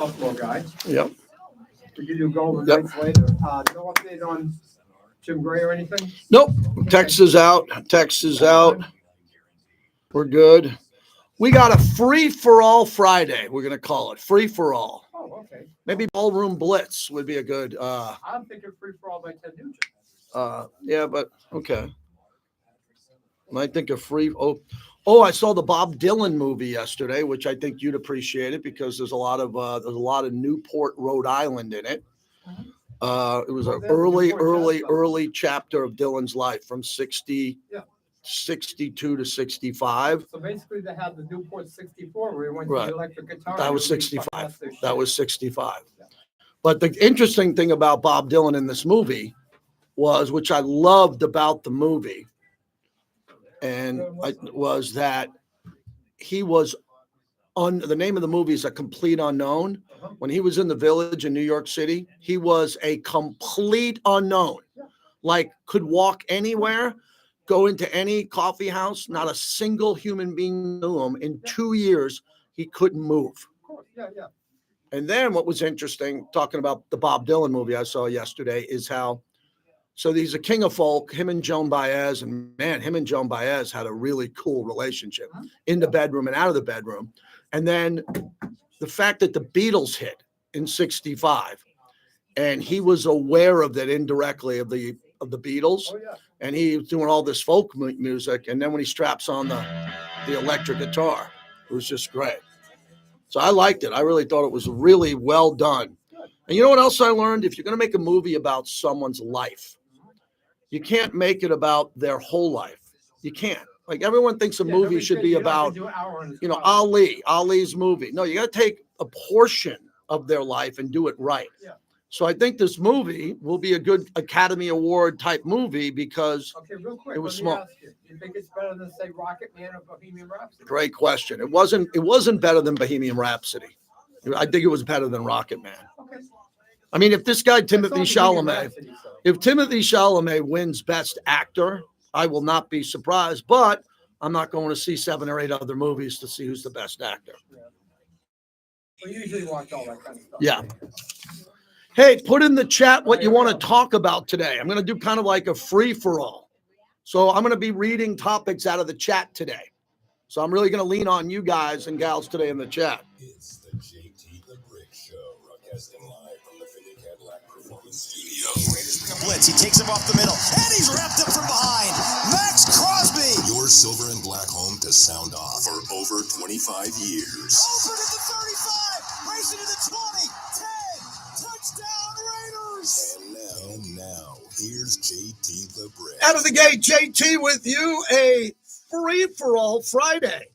softball guy. Yep. Did you do Golden Yep. Knights later? No update on Jim Gray or anything? Nope. Text is out. Text is out. We're good. We got a free-for-all Friday. We're going to call it free-for-all. Oh, okay. Maybe Ballroom Blitz would be a good. I'm thinking free for all by Ted Nugent. Yeah, but okay. I think a free. Oh, I saw the Bob Dylan movie yesterday, which I think you'd appreciate it because there's a lot of Newport, Rhode Island in it. It was an early chapter of Dylan's life from 62 to 65. So basically, they had the Newport 64 where he went to Right. the electric guitar. That was and 65. their shit. That was 65. Yeah. But the interesting thing about Bob Dylan in this movie was, which I loved about the movie, was that he was the name of the movie is A Complete Unknown. When he was in the Village in New York City, he was a complete unknown. Like could walk anywhere, go into any coffee house, not a single human being knew him. In 2 years, he couldn't move. Of course. Yeah. And then what was interesting, talking about the Bob Dylan movie I saw yesterday, is how, so he's a king of folk, him and Joan Baez, and man, him and Joan Baez had a really cool relationship in the bedroom and out of the bedroom. And then the fact that the Beatles hit in 65, and he was aware of that indirectly of the Beatles, and he was doing all this folk music, and then when he straps on the electric guitar, it was just great. So I liked it. I really thought it was really well done. And you know what else I learned? If you're going to make a movie about someone's life, you can't make it about their whole life. You can't. Like everyone thinks a movie should be about, Ali's movie. No, you got to take a portion of their life and do it right. Yeah. So I think this movie will be a good Academy Award type movie because real quick, it was small. Do you think it's better than say Rocket Man or Bohemian Rhapsody? Great question. It wasn't better than Bohemian Rhapsody. I think it was better than Rocket Man. Okay. I mean, if this guy Timothy Chalamet, Rhapsody, so. if Timothy Chalamet wins Best Actor, I will not be surprised. But I'm not going to see 7 or 8 other movies to see who's the best actor. Yeah. We usually watch all that kind of stuff. Yeah. Hey, put in the chat what you want to talk about today. I'm going to do kind of like a free-for-all. So I'm going to be reading topics out of the chat today. So I'm really going to lean on you guys and gals today in the chat. It's the JT the Brick Show, broadcasting live from the Philly Cadillac Performance Studio. Blitz, he takes him off the middle, and he's wrapped up from behind. Max Crosby. Your silver and black home to sound off for over 25 years. Over to the 35, racing to the 20, 10, touchdown Raiders. And now, here's JT the Brick. Out of the gate, JT with you, a free-for-all Friday.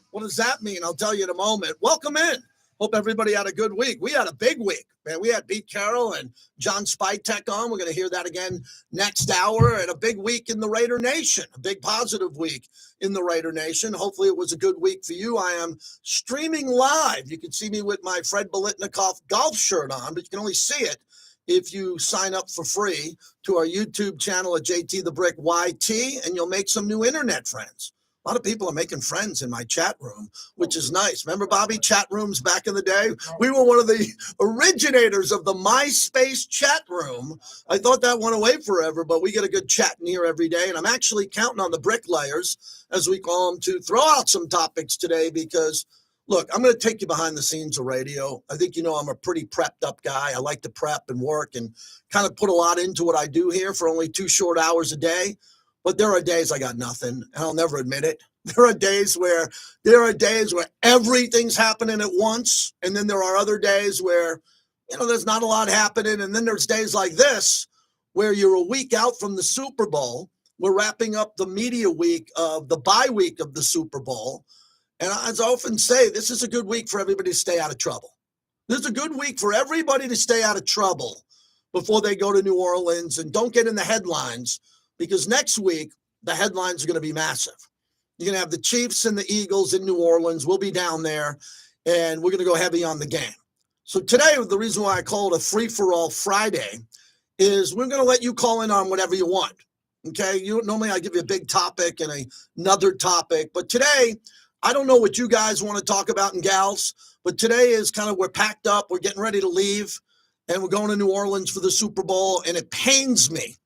What does that mean? I'll tell you in a moment. Welcome in. Hope everybody had a good week. We had a big week, man. We had Pete Carroll and John Spytek on. We're going to hear that again next hour. And a big week in the Raider Nation, a big positive week in the Raider Nation. Hopefully it was a good week for you. I am streaming live. You can see me with my Fred Bolitnikoff golf shirt on, but you can only see it if you sign up for free to our YouTube channel at JT the Brick YT, and you'll make some new internet friends. A lot of people are making friends in my chat room, which is nice. Remember, Bobby, chat rooms back in the day? We were one of the originators of the MySpace chat room. I thought that went away forever, but we get a good chat in here every day. And I'm actually counting on the bricklayers, as we call them, to throw out some topics today because, look, I'm going to take you behind the scenes of radio. I think you know I'm a pretty prepped up guy. I like to prep and work and kind of put a lot into what I do here for only 2 short hours a day. But there are days I got nothing, and I'll never admit it. There are days where everything's happening at once, and then there are other days where, there's not a lot happening, and then there's days like this where you're a week out from the Super Bowl. We're wrapping up the media week of the bye week of the Super Bowl, and as I often say, this is a good week for everybody to stay out of trouble. This is a good week for everybody to stay out of trouble before they go to New Orleans and don't get in the headlines. Because next week, the headlines are going to be massive. You're going to have the Chiefs and the Eagles in New Orleans. We'll be down there, and we're going to go heavy on the game. So today, the reason why I call it a free-for-all Friday is we're going to let you call in on whatever you want, okay? Normally, I give you a big topic and another topic. But today, I don't know what you guys want to talk about and gals, but today is kind of, we're packed up, we're getting ready to leave, and we're going to New Orleans for the Super Bowl, and it pains me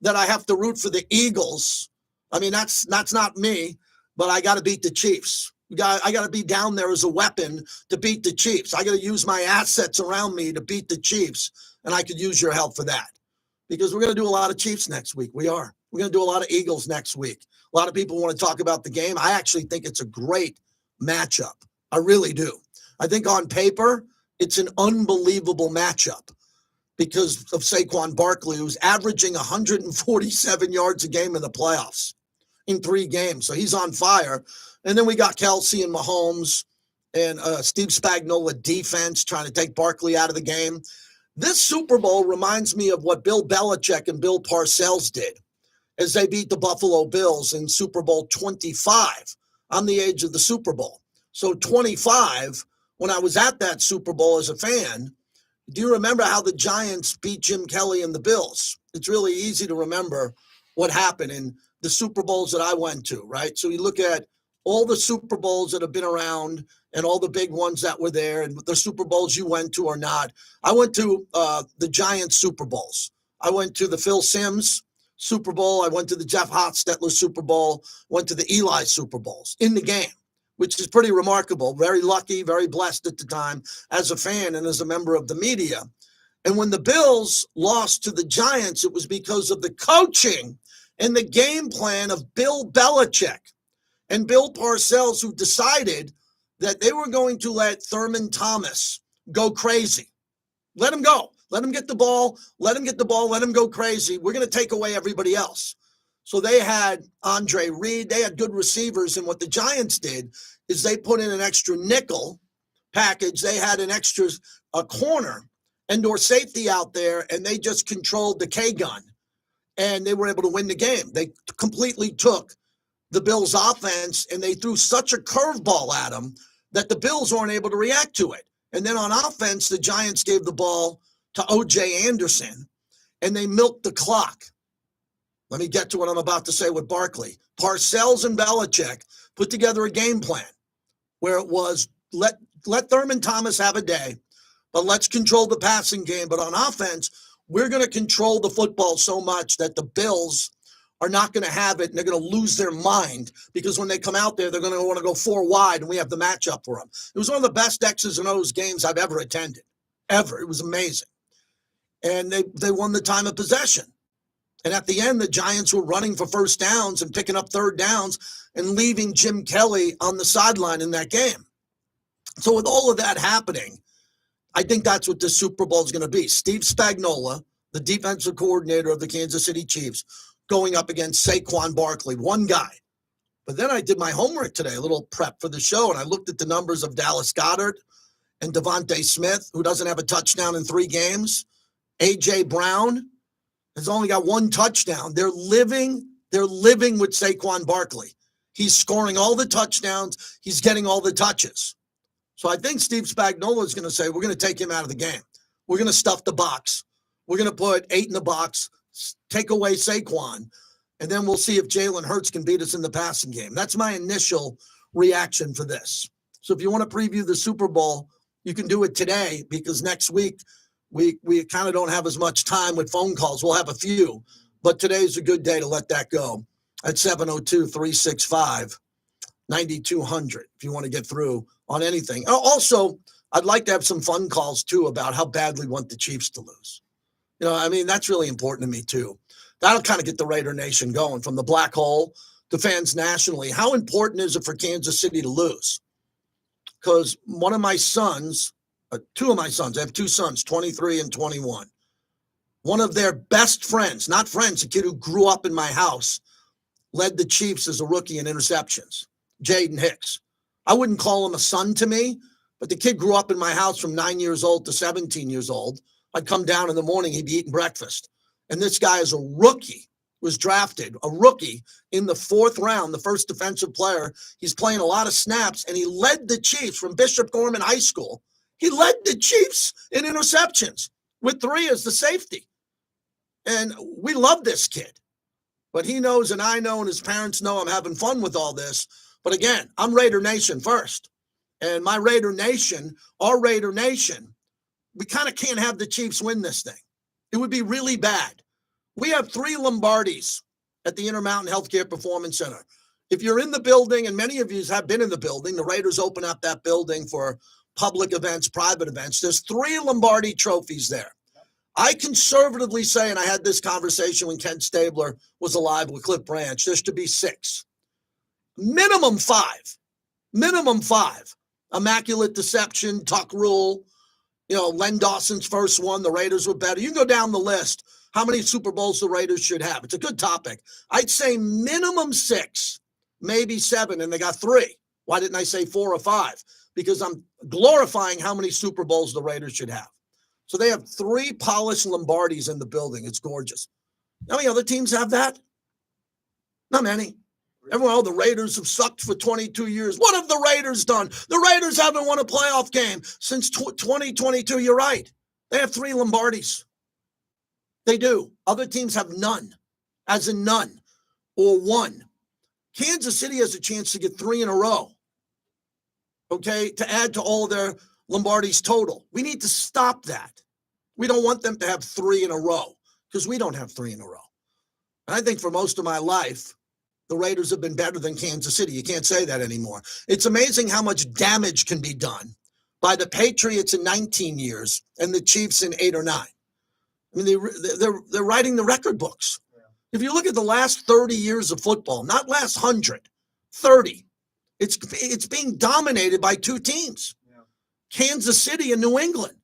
that I have to root for the Eagles. I mean, that's not me, but I got to beat the Chiefs. I got to be down there as a weapon to beat the Chiefs. I got to use my assets around me to beat the Chiefs, and I could use your help for that because we're going to do a lot of Chiefs next week. We are. We're going to do a lot of Eagles next week. A lot of people want to talk about the game. I actually think it's a great matchup. I really do. I think on paper, it's an unbelievable matchup because of Saquon Barkley, who's averaging 147 yards a game in the playoffs in 3 games. So he's on fire. And then we got Kelsey and Mahomes and Steve Spagnuolo defense trying to take Barkley out of the game. This Super Bowl reminds me of what Bill Belichick and Bill Parcells did as they beat the Buffalo Bills in Super Bowl 25. I'm the age of the Super Bowl. So 25, when I was at that Super Bowl as a fan, do you remember how the Giants beat Jim Kelly and the Bills? It's really easy to remember what happened in the Super Bowls that I went to, right? So you look at all the Super Bowls that have been around and all the big ones that were there and the Super Bowls you went to or not. I went to the Giants Super Bowls. I went to the Phil Simms Super Bowl. I went to the Jeff Hostetler Super Bowl, went to the Eli Super Bowls in the game, which is pretty remarkable. Very lucky, very blessed at the time as a fan and as a member of the media. And when the Bills lost to the Giants, it was because of the coaching and the game plan of Bill Belichick and Bill Parcells, who decided that they were going to let Thurman Thomas go crazy. Let him go. Let him get the ball. Let him get the ball. Let him go crazy. We're going to take away everybody else. So they had Andre Reed. They had good receivers. And what the Giants did is they put in an extra nickel package. They had an extra corner and/or safety out there, and they just controlled the K-gun. And they were able to win the game. They completely took the Bills' offense, and they threw such a curveball at them that the Bills weren't able to react to it. And then on offense, the Giants gave the ball to O.J. Anderson, and they milked the clock. Let me get to what I'm about to say with Barkley. Parcells and Belichick put together a game plan where it was let Thurman Thomas have a day, but let's control the passing game. But on offense, we're going to control the football so much that the Bills are not going to have it, and they're going to lose their mind because when they come out there, they're going to want to go 4 wide, and we have the matchup for them. It was one of the best X's and O's games I've ever attended, ever. It was amazing. And they won the time of possession. And at the end, the Giants were running for first downs and picking up third downs and leaving Jim Kelly on the sideline in that game. So with all of that happening, I think that's what the Super Bowl is going to be. Steve Spagnuolo, the defensive coordinator of the Kansas City Chiefs, going up against Saquon Barkley, one guy. But then I did my homework today, a little prep for the show, and I looked at the numbers of Dallas Goedert and Devontae Smith, who doesn't have a touchdown in 3 games. A.J. Brown has only got 1 touchdown. They're living with Saquon Barkley. He's scoring all the touchdowns. He's getting all the touches. So I think Steve Spagnuolo is going to say, we're going to take him out of the game. We're going to stuff the box. We're going to put 8 in the box, take away Saquon, and then we'll see if Jalen Hurts can beat us in the passing game. That's my initial reaction for this. So if you want to preview the Super Bowl, you can do it today because next week we kind of don't have as much time with phone calls. We'll have a few, but today's a good day to let that go at 702-365-9200 if you want to get through on anything. Also, I'd like to have some fun calls, too, about how badly we want the Chiefs to lose. You know, I mean, that's really important to me, too. That'll kind of get the Raider Nation going from the black hole to fans nationally. How important is it for Kansas City to lose? Because one of my sons, 2 of my sons, I have 2 sons, 23 and 21. One of their best friends, not friends, a kid who grew up in my house, led the Chiefs as a rookie in interceptions, Jaden Hicks. I wouldn't call him a son to me, but the kid grew up in my house from 9 years old to 17 years old. I'd come down in the morning, he'd be eating breakfast. And this guy is a rookie, was drafted, a rookie in the 4th round, the first defensive player. He's playing a lot of snaps, and he led the Chiefs from Bishop Gorman High School. He led the Chiefs in interceptions with 3 as the safety. And we love this kid. But he knows and I know and his parents know I'm having fun with all this. But again, I'm Raider Nation first. And my Raider Nation, our Raider Nation, we kind of can't have the Chiefs win this thing. It would be really bad. We have 3 Lombardis at the Intermountain Healthcare Performance Center. If you're in the building, and many of you have been in the building, the Raiders open up that building for public events, private events. There's 3 Lombardi trophies there. I conservatively say, and I had this conversation when Ken Stabler was alive with Cliff Branch, there should be 6. Minimum 5. Minimum 5. Immaculate Deception, Tuck Rule, Len Dawson's first one, the Raiders were better. You can go down the list, how many Super Bowls the Raiders should have. It's a good topic. I'd say minimum 6, maybe 7, and they got 3. Why didn't I say 4 or 5? Because I'm glorifying how many Super Bowls the Raiders should have. So they have 3 polished Lombardis in the building. It's gorgeous. How many other teams have that? Not many. Everyone, the Raiders have sucked for 22 years. What have the Raiders done? The Raiders haven't won a playoff game since 2022. You're right. They have 3 Lombardis. They do. Other teams have none, as in none, or 1. Kansas City has a chance to get 3 in a row, okay, to add to all their Lombardis total. We need to stop that. We don't want them to have 3 in a row because we don't have 3 in a row. And I think for most of my life, the Raiders have been better than Kansas City. You can't say that anymore. It's amazing how much damage can be done by the Patriots in 19 years and the Chiefs in 8 or 9. I mean, they're writing the record books. Yeah. If you look at the last 30 years of football, not last 100, 30, it's being dominated by 2 teams, Kansas City and New England.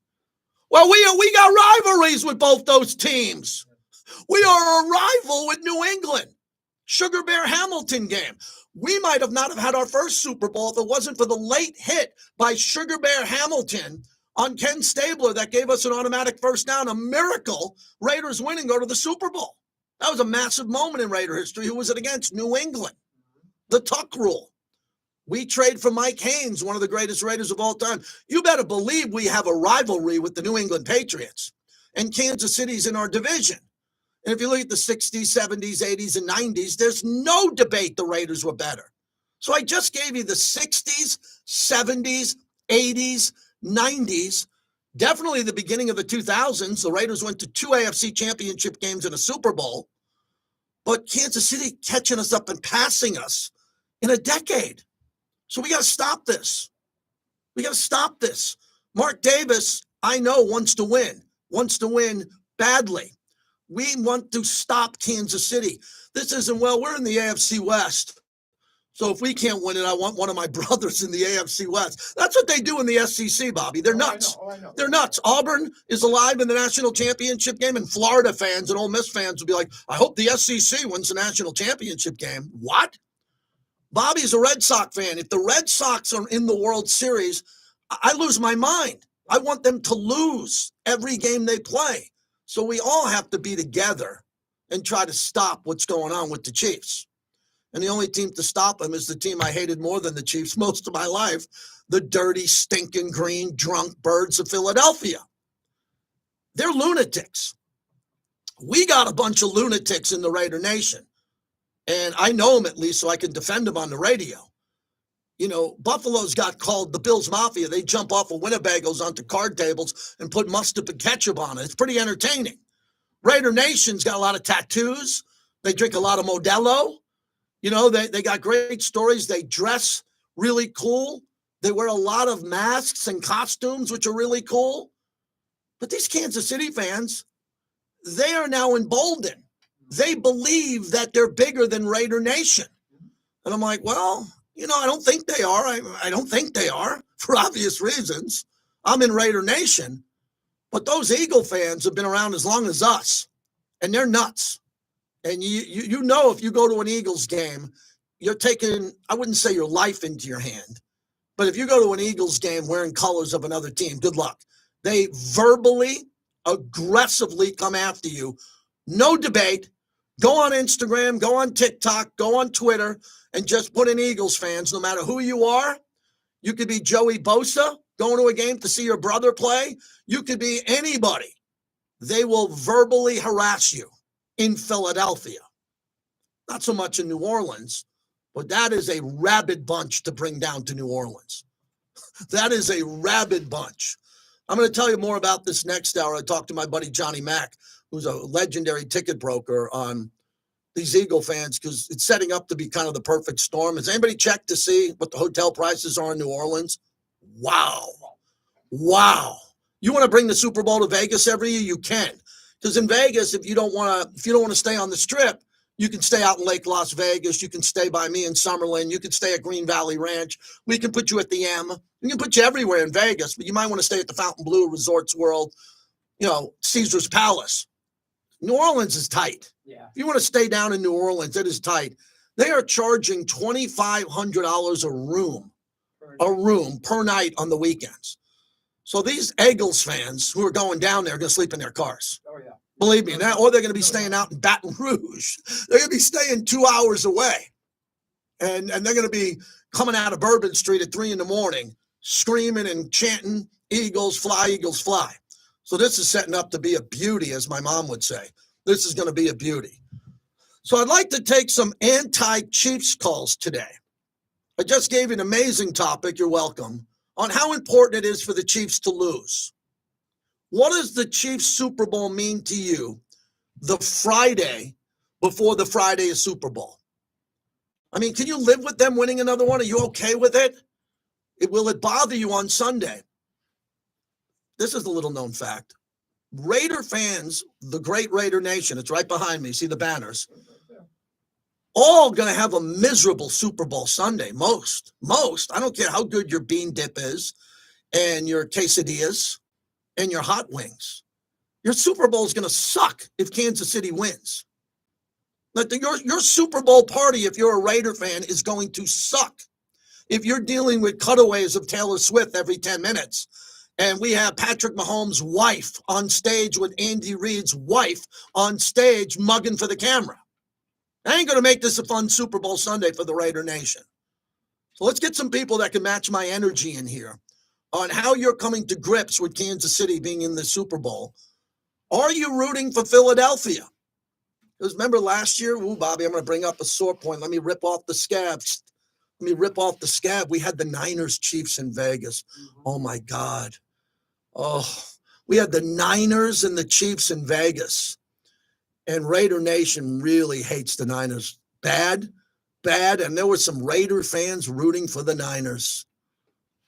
Well, we got rivalries with both those teams. We are a rival with New England. Sugar Bear Hamilton game. We might have not have had our first Super Bowl if it wasn't for the late hit by Sugar Bear Hamilton on Ken Stabler that gave us an automatic first down. A miracle. Raiders win and go to the Super Bowl. That was a massive moment in Raider history. Who was it against? New England. The Tuck Rule. We trade for Mike Haynes, one of the greatest Raiders of all time. You better believe we have a rivalry with the New England Patriots. And Kansas City's in our division. And if you look at the 60s, 70s, 80s, and 90s, there's no debate the Raiders were better. So I just gave you the 60s, 70s, 80s, 90s, definitely the beginning of the 2000s. The Raiders went to 2 AFC championship games and a Super Bowl. But Kansas City catching us up and passing us in a decade. So we got to stop this. We got to stop this. Mark Davis, I know, wants to win badly. We want to stop Kansas City. This isn't, we're in the AFC West. So if we can't win it, I want one of my brothers in the AFC West. That's what they do in the SEC, Bobby. They're nuts. I know. They're nuts. Auburn is alive in the national championship game, and Florida fans and Ole Miss fans will be like, I hope the SEC wins the national championship game. What? Bobby's a Red Sox fan. If the Red Sox are in the World Series, I lose my mind. I want them to lose every game they play. So we all have to be together and try to stop what's going on with the Chiefs. And the only team to stop them is the team I hated more than the Chiefs most of my life, the dirty, stinking, green, drunk birds of Philadelphia. They're lunatics. We got a bunch of lunatics in the Raider Nation. And I know them at least so I can defend them on the radio. You know, Buffalo's got called the Bills Mafia. They jump off of Winnebagos onto card tables and put mustard and ketchup on it. It's pretty entertaining. Raider Nation's got a lot of tattoos. They drink a lot of Modelo. You know, they got great stories. They dress really cool. They wear a lot of masks and costumes, which are really cool. But these Kansas City fans, they are now emboldened. They believe that they're bigger than Raider Nation. And I'm like, well, you know, I don't think they are. I don't think they are for obvious reasons. I'm in Raider Nation. But those Eagle fans have been around as long as us. And they're nuts. And you know, if you go to an Eagles game, you're taking, I wouldn't say your life into your hand. But if you go to an Eagles game wearing colors of another team, good luck. They verbally, aggressively come after you. No debate. Go on Instagram, go on TikTok, go on Twitter, and just put in Eagles fans, no matter who you are. You could be Joey Bosa going to a game to see your brother play. You could be anybody. They will verbally harass you in Philadelphia. Not so much in New Orleans, But that is a rabid bunch to bring down to New Orleans. That is a rabid bunch. I'm going to tell you more about this next hour. I talked to my buddy Johnny Mack, who's a legendary ticket broker on these Eagle fans, because it's setting up to be kind of the perfect storm. Has anybody checked to see what the hotel prices are in New Orleans? Wow. Wow. You want to bring the Super Bowl to Vegas every year? You can. Because in Vegas, if you don't want to stay on the Strip, you can stay out in Lake Las Vegas. You can stay by me in Summerlin. You can stay at Green Valley Ranch. We can put you at the M. We can put you everywhere in Vegas, but you might want to stay at the Fontainebleau Resorts World, Caesar's Palace. New Orleans is tight. Yeah. If you want to stay down in New Orleans, it is tight. They are charging $2,500 a room per night on the weekends. So these Eagles fans who are going down there are going to sleep in their cars. Oh, yeah. Believe me, or they're going to be staying out in Baton Rouge. They're going to be staying 2 hours away. And they're going to be coming out of Bourbon Street at 3 a.m, screaming and chanting, Eagles, fly, fly. So this is setting up to be a beauty, as my mom would say. This is going to be a beauty. So I'd like to take some anti-Chiefs calls today. I just gave you an amazing topic, you're welcome, on how important it is for the Chiefs to lose. What does the Chiefs Super Bowl mean to you the Friday before the Friday is Super Bowl? I mean, can you live with them winning another one? Are you okay with it? Will it bother you on Sunday? This is a little known fact. Raider fans, the great Raider Nation, it's right behind me. See the banners? All going to have a miserable Super Bowl Sunday. Most. I don't care how good your bean dip is and your quesadillas and your hot wings. Your Super Bowl is going to suck if Kansas City wins. Like your Super Bowl party, if you're a Raider fan, is going to suck. If you're dealing with cutaways of Taylor Swift every 10 minutes, and we have Patrick Mahomes' wife on stage with Andy Reid's wife on stage mugging for the camera. I ain't going to make this a fun Super Bowl Sunday for the Raider Nation. So let's get some people that can match my energy in here on how you're coming to grips with Kansas City being in the Super Bowl. Are you rooting for Philadelphia? Because remember last year, Bobby, I'm going to bring up a sore point. Let me rip off the scabs. We had the Niners Chiefs in Vegas. Oh, my God. Oh, we had the Niners and the Chiefs in Vegas. And Raider Nation really hates the Niners. Bad. And there were some Raider fans rooting for the Niners.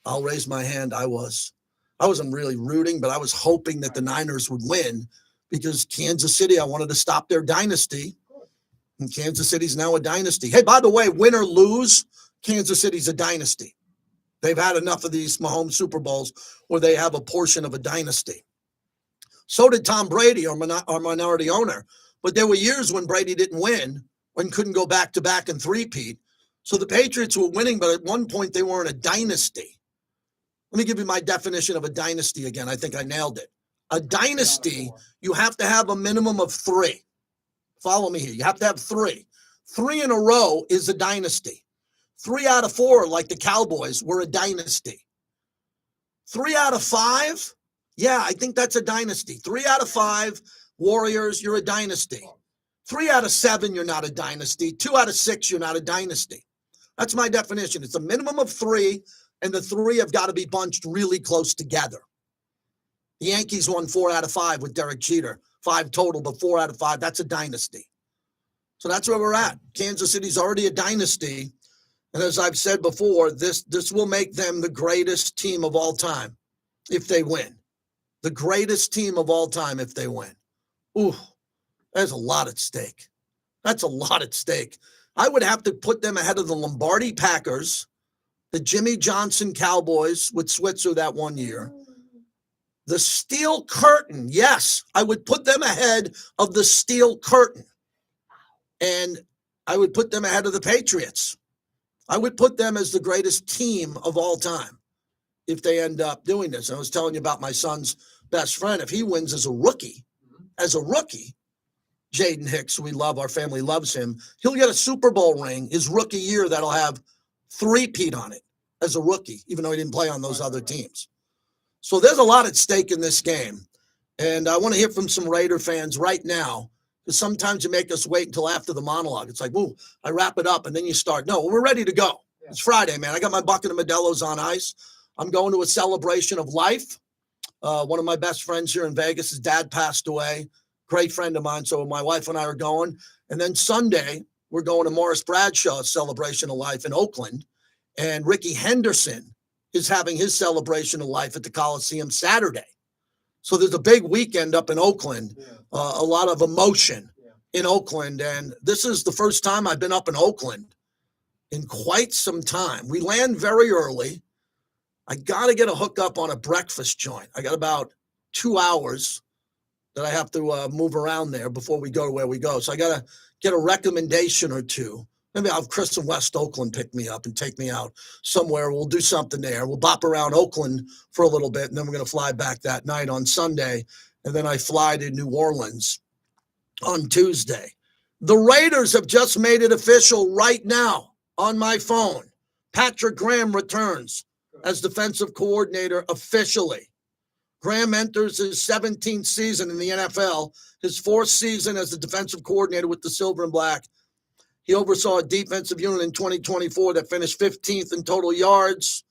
I'll raise my hand. I wasn't really rooting, but I was hoping that the Niners would win because Kansas City, I wanted to stop their dynasty. And Kansas City's now a dynasty. Hey, by the way, win or lose, Kansas City's a dynasty. They've had enough of these Mahomes Super Bowls where they have a portion of a dynasty. So did Tom Brady, our minority owner. But there were years when Brady didn't win, when couldn't go back-to-back and three-peat. So the Patriots were winning, but at one point they weren't a dynasty. Let me give you my definition of a dynasty again. I think I nailed it. A dynasty, you have to have a minimum of 3. Follow me here. You have to have 3. 3 in a row is a dynasty. 3 out of 4, like the Cowboys, were a dynasty. 3 out of 5, yeah, I think that's a dynasty. 3 out of 5, Warriors, you're a dynasty. 3 out of 7, you're not a dynasty. 2 out of 6, you're not a dynasty. That's my definition. It's a minimum of 3, and the 3 have got to be bunched really close together. The Yankees won 4 out of 5 with Derek Jeter. 5 total, but 4 out of 5, that's a dynasty. So that's where we're at. Kansas City's already a dynasty. And as I've said before, this will make them the greatest team of all time if they win. The greatest team of all time if they win. Ooh, there's a lot at stake. That's a lot at stake. I would have to put them ahead of the Lombardi Packers, the Jimmy Johnson Cowboys with Switzer that one year, the Steel Curtain. Yes, I would put them ahead of the Steel Curtain. And I would put them ahead of the Patriots. I would put them as the greatest team of all time if they end up doing this. I was telling you about my son's best friend. If he wins as a rookie, Jaden Hicks, we love, our family loves him, he'll get a Super Bowl ring his rookie year that'll have 3-peat on it as a rookie, even though he didn't play on those other teams. So there's a lot at stake in this game. And I want to hear from some Raider fans right now Because sometimes you make us wait until after the monologue. It's like, ooh, I wrap it up and then you start. No, we're ready to go. Yeah. It's Friday, man. I got my bucket of Modelo's on ice. I'm going to a celebration of life. One of my best friends here in Vegas, his dad passed away. Great friend of mine. So my wife and I are going. And then Sunday, we're going to Morris Bradshaw's celebration of life in Oakland. And Ricky Henderson is having his celebration of life at the Coliseum Saturday. So there's a big weekend up in Oakland, a lot of emotion in Oakland. And this is the first time I've been up in Oakland in quite some time. We land very early. I got to get a hookup on a breakfast joint. I got about 2 hours that I have to move around there before we go to where we go. So I got to get a recommendation or two. Maybe I'll have Chris in West Oakland pick me up and take me out somewhere. We'll do something there. We'll bop around Oakland for a little bit, and then we're going to fly back that night on Sunday. And then I fly to New Orleans on Tuesday. The Raiders have just made it official right now on my phone. Patrick Graham returns as defensive coordinator officially. Graham enters his 17th season in the NFL, his 4th season as the defensive coordinator with the Silver and Black. He oversaw a defensive unit in 2024 that finished 15th in total yards,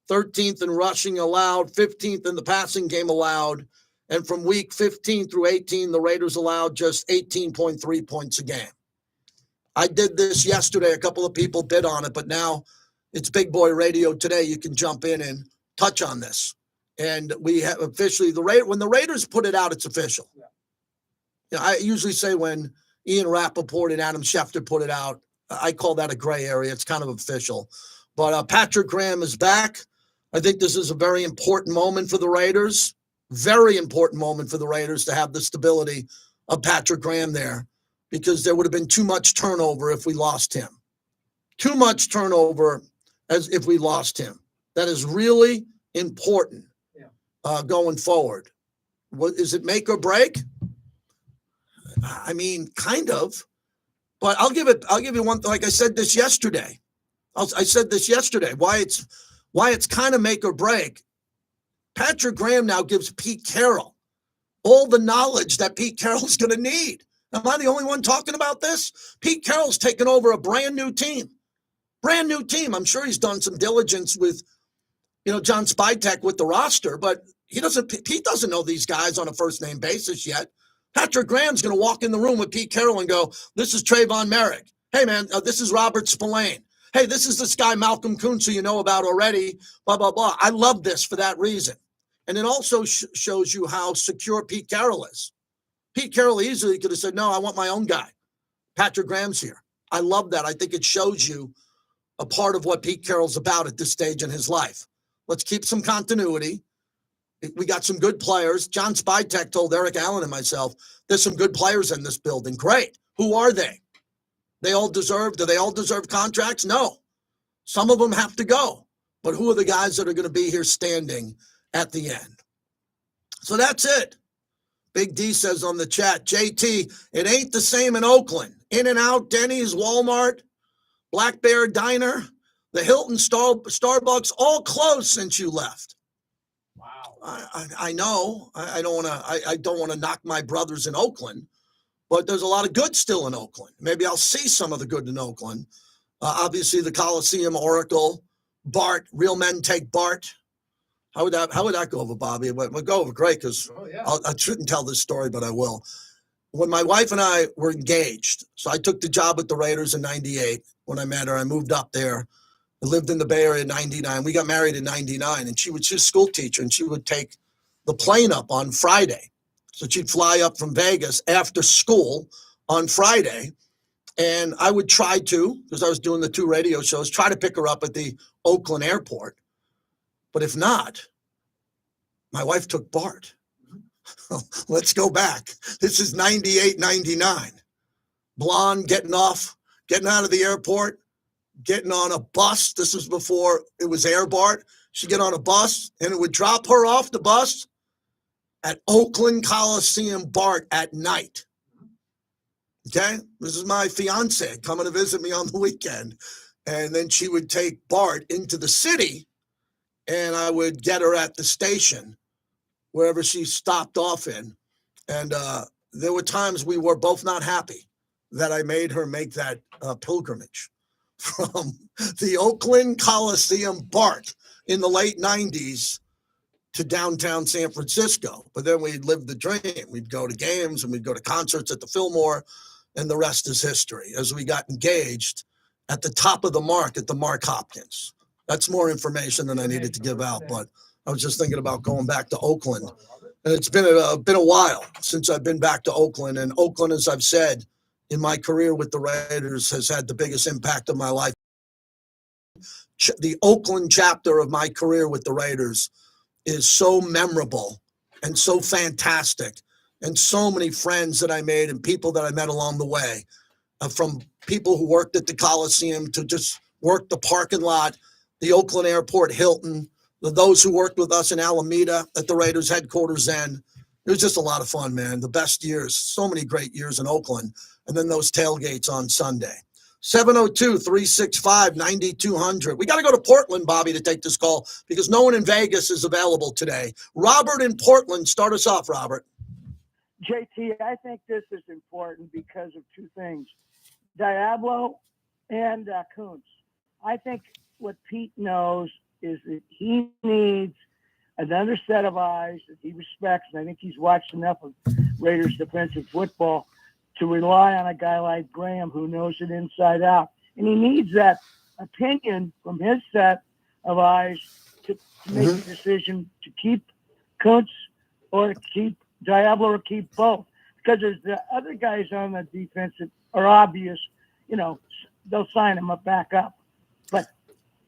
13th in rushing allowed, 15th in the passing game allowed. And from week 15 through 18, the Raiders allowed just 18.3 points a game. I did this yesterday. A couple of people bid on it, but now it's Big Boy Radio today. You can jump in and touch on this. And we have officially, when the Raiders put it out, it's official. Yeah. You know, I usually say when Ian Rappaport and Adam Schefter put it out, I call that a gray area. It's kind of official. But Patrick Graham is back. I think this is a very important moment for the Raiders. Very important moment for the Raiders to have the stability of Patrick Graham there, because there would have been too much turnover if we lost him. Too much turnover as if we lost him. That is really important going forward. What is it, make or break? I mean, kind of, but I'll give you one. Like I said this yesterday. I said this yesterday. Why it's kind of make or break. Patrick Graham now gives Pete Carroll all the knowledge that Pete Carroll's going to need. Am I the only one talking about this? Pete Carroll's taken over a brand new team. Brand new team. I'm sure he's done some diligence with, John Spytek with the roster, but Pete doesn't know these guys on a first name basis yet. Patrick Graham's going to walk in the room with Pete Carroll and go, this is Trayvon Merrick. Hey, man, this is Robert Spillane. Hey, this is this guy, Malcolm Kuntz, who you know about already, blah, blah, blah. I love this for that reason. And it also shows you how secure Pete Carroll is. Pete Carroll easily could have said, no, I want my own guy. Patrick Graham's here. I love that. I think it shows you a part of what Pete Carroll's about at this stage in his life. Let's keep some continuity. We got some good players. John Spytek told Eric Allen and myself, there's some good players in this building. Great. Who are they? Do they all deserve contracts? No. Some of them have to go. But who are the guys that are going to be here standing at the end? So that's it. Big D says on the chat, JT, it ain't the same in Oakland. In-N-Out, Denny's, Walmart, Black Bear Diner, the Hilton Starbucks, all closed since you left. Wow. I know. I don't want to knock my brothers in Oakland, but there's a lot of good still in Oakland. Maybe I'll see some of the good in Oakland. Obviously, the Coliseum, Oracle, Bart, Real Men Take Bart. How would that go over, Bobby? It would go over great because I shouldn't tell this story, but I will. When my wife and I were engaged, so I took the job at the Raiders in 98 when I met her. I moved up there. I lived in the Bay Area in 99. We got married in 99, and she was a school teacher, and she would take the plane up on Friday. So she'd fly up from Vegas after school on Friday, and I would try to, because I was doing the 2 radio shows, try to pick her up at the Oakland airport. But if not, my wife took Bart. Let's go back. This is 98, 99. Blonde, getting out of the airport, getting on a bus. This was before it was Air Bart. She'd get on a bus, and it would drop her off the bus at Oakland Coliseum Bart at night. Okay? This is my fiance coming to visit me on the weekend. And then she would take Bart into the city, and I would get her at the station, wherever she stopped off in. And there were times we were both not happy that I made her make that pilgrimage from the Oakland Coliseum BART in the late 90s to downtown San Francisco. But then we'd live the dream. We'd go to games and we'd go to concerts at the Fillmore, and the rest is history as we got engaged at the top of the mark at the Mark Hopkins. That's more information than I needed to give out, but I was just thinking about going back to Oakland. And it's been a while since I've been back to Oakland. And Oakland, as I've said, in my career with the Raiders, has had the biggest impact of my life. The Oakland chapter of my career with the Raiders is so memorable and so fantastic, and so many friends that I made and people that I met along the way, from people who worked at the Coliseum to just worked the parking lot, the Oakland Airport Hilton, those who worked with us in Alameda at the Raiders headquarters then. It was just a lot of fun, man. The best years, so many great years in Oakland. And then those tailgates on Sunday. 702-365-9200. We got to go to Portland, Bobby, to take this call because no one in Vegas is available today. Robert in Portland, start us off, Robert. JT, I think this is important because of two things, Diablo and Kuntz. I think what Pete knows is that he needs another set of eyes that he respects, and I think he's watched enough of Raiders defensive football to rely on a guy like Graham who knows it inside out. And he needs that opinion from his set of eyes to make the decision to keep Kuntz or to keep Diablo or keep both. Because there's the other guys on the defense that are obvious, they'll sign him back up. But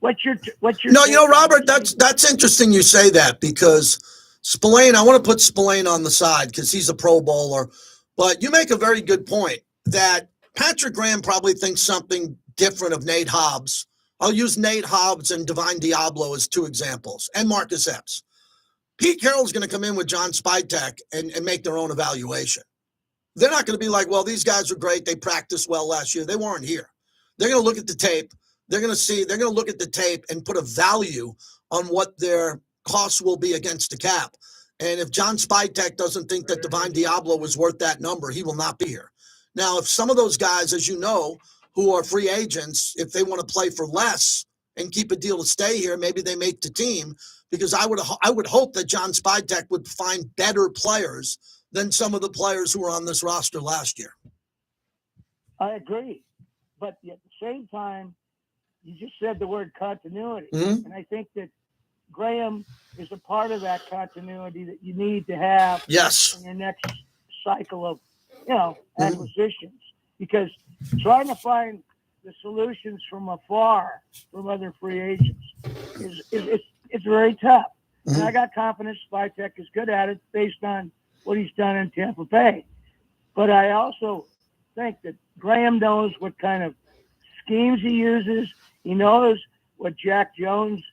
what's your No, Robert, that's interesting you say that because Spillane, I want to put Spillane on the side because he's a Pro Bowler. But you make a very good point that Patrick Graham probably thinks something different of Nate Hobbs. I'll use Nate Hobbs and Divine Diablo as two examples, and Marcus Epps. Pete Carroll's going to come in with John Spytek and make their own evaluation. They're not going to be like, well, these guys were great. They practiced well last year. They weren't here. They're going to look at the tape. They're going to look at the tape and put a value on what their costs will be against the cap. And if John Spytek doesn't think that Divine Diablo was worth that number, he will not be here. Now, if some of those guys, as you know, who are free agents, if they want to play for less and keep a deal to stay here, maybe they make the team, because I would hope that John Spytek would find better players than some of the players who were on this roster last year. I agree. But at the same time, you just said the word continuity. Mm-hmm. And I think that Graham is a part of that continuity that you need to have Yes. in your next cycle of, acquisitions. Because trying to find the solutions from afar from other free agents it's very tough. And I got confidence Spytek is good at it based on what he's done in Tampa Bay. But I also think that Graham knows what kind of schemes he uses. He knows what Jack Jones'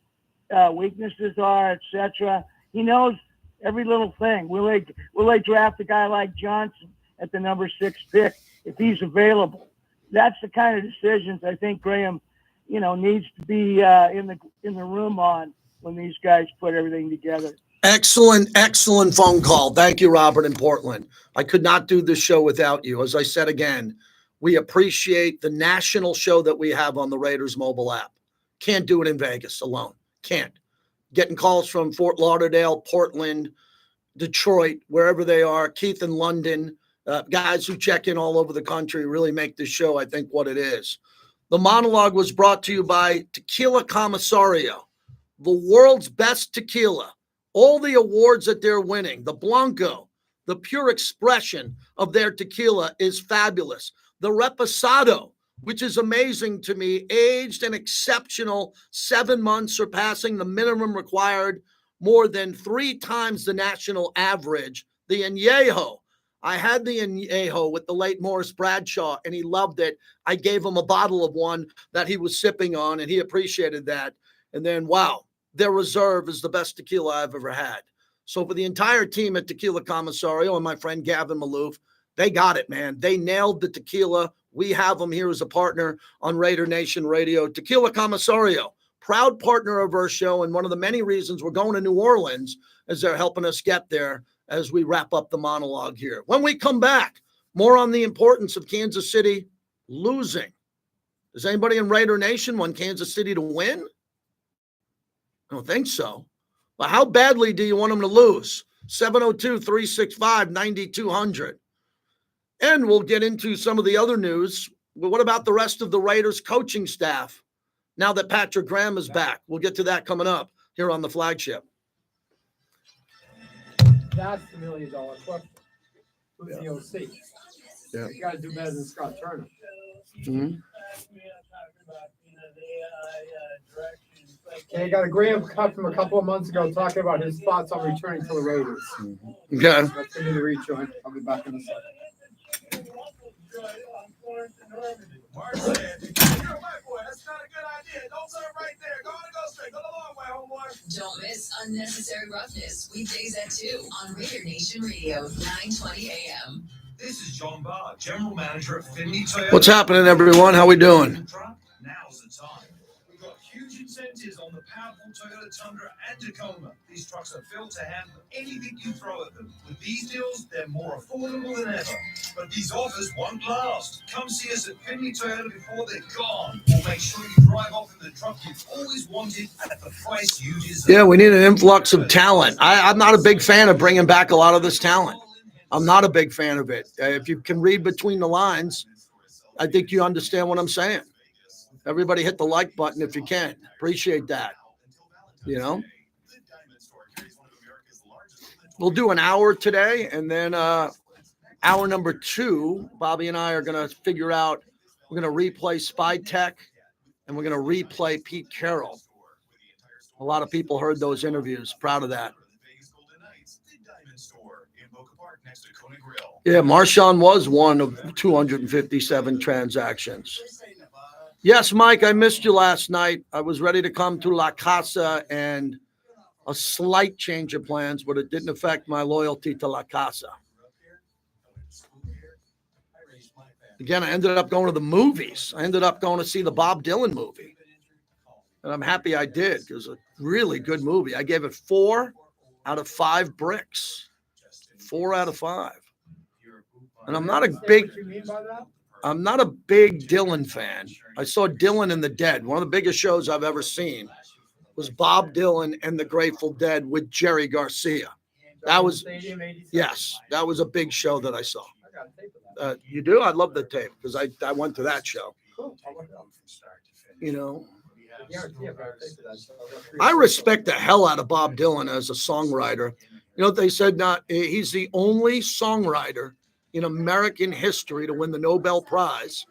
weaknesses are, etc. He knows every little thing. Will they draft a guy like Johnson at the number 6 pick if he's available? That's the kind of decisions I think Graham, needs to be in the room on when these guys put everything together. Excellent phone call. Thank you, Robert in Portland. I could not do this show without you. As I said again, we appreciate the national show that we have on the Raiders mobile app. Can't do it in Vegas alone. Can't. Getting calls from Fort Lauderdale, Portland, Detroit, wherever they are, Keith in London, guys who check in all over the country really make this show, I think, what it is. The monologue was brought to you by Tequila Commissario, the world's best tequila. All the awards that they're winning, the Blanco, the pure expression of their tequila is fabulous. The Reposado, which is amazing to me, aged an exceptional 7 months, surpassing the minimum required more than 3 times the national average. The Añejo, I had the Añejo with the late Morris Bradshaw, and he loved it. I gave him a bottle of one that he was sipping on, and he appreciated that. And then, wow, their reserve is the best tequila I've ever had. So for the entire team at Tequila Commissario and my friend Gavin Maloof, they got it, man. They nailed the tequila. We have them here as a partner on Raider Nation Radio. Tequila Commissario, proud partner of our show, and one of the many reasons we're going to New Orleans is they're helping us get there. as we wrap up the monologue here. When we come back, more on the importance of Kansas City losing. Does anybody in Raider Nation want Kansas City to win? I don't think so. But how badly do you want them to lose? 702-365-9200. And we'll get into some of the other news. But what about the rest of the Raiders coaching staff now that Patrick Graham is back? We'll get to that coming up here on the flagship. That's the $1 million question. Who's the OC? Yeah. You got to do better than Scott Turner. Mm-hmm. Okay, I got a Graham cut from a couple of months ago talking about his thoughts on returning to the Raiders. Okay. That's going to be the rejoin. I'll be back in a second. Mark said, "You're a white boy. That's not a good idea. Don't turn right there. Go straight. Go the long way, homeboy." Don't miss Unnecessary Roughness, weekdays at 2 on Raider Nation Radio, 920 AM. This is John Barr, General Manager at Finley Toyota. What's happening, everyone? How we doing? Now's the time. We've got huge incentives on the powerful Toyota Tundra and Tacoma. These trucks are built to handle anything you throw at them. With these deals, they're more affordable than ever. But these offers won't last. Come see us at Finley Toyota before they're gone. We'll make sure you drive off in the truck you've always wanted at the price you deserve. Yeah, we need an influx of talent. I'm not a big fan of bringing back a lot of this talent. I'm not a big fan of it. If you can read between the lines, I think you understand what I'm saying. Everybody hit the like button if you can. Appreciate that. You know? We'll do an hour today, and then hour number 2, Bobby and I are going to figure out, we're going to replay Spy Tech, and we're going to replay Pete Carroll. A lot of people heard those interviews. Proud of that. Yeah, Marshawn was one of 257 transactions. Yes, Mike, I missed you last night. I was ready to come to La Casa and a slight change of plans, but it didn't affect my loyalty to La Casa. Again, I ended up going to the movies. I ended up going to see the Bob Dylan movie. And I'm happy I did. It was a really good movie. I gave it 4 out of 5 bricks. 4 out of 5. And I'm not a big Dylan fan. I saw Dylan and the Dead. One of the biggest shows I've ever seen was Bob Dylan and the Grateful Dead with Jerry Garcia. That was a big show that I saw. You do? I'd love the tape because I went to that show. You know, I respect the hell out of Bob Dylan as a songwriter. You know what they said? He's the only songwriter in American history to win the Nobel Prize,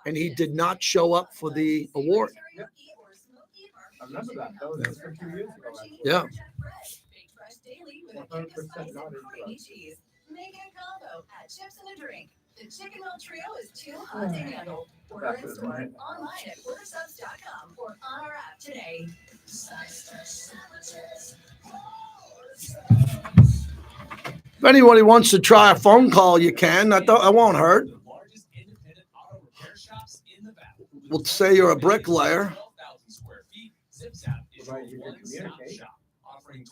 and he did not show up for the award. I remember that. That was just a few years ago. Yeah. 100% not cheese. Make a combo at Chips and a Drink. The chicken melt trio is too hot to handle. Order in store, online at ordersubs.com or on our app today. If anybody wants to try a phone call, you can. I won't hurt. We'll say you're a bricklayer.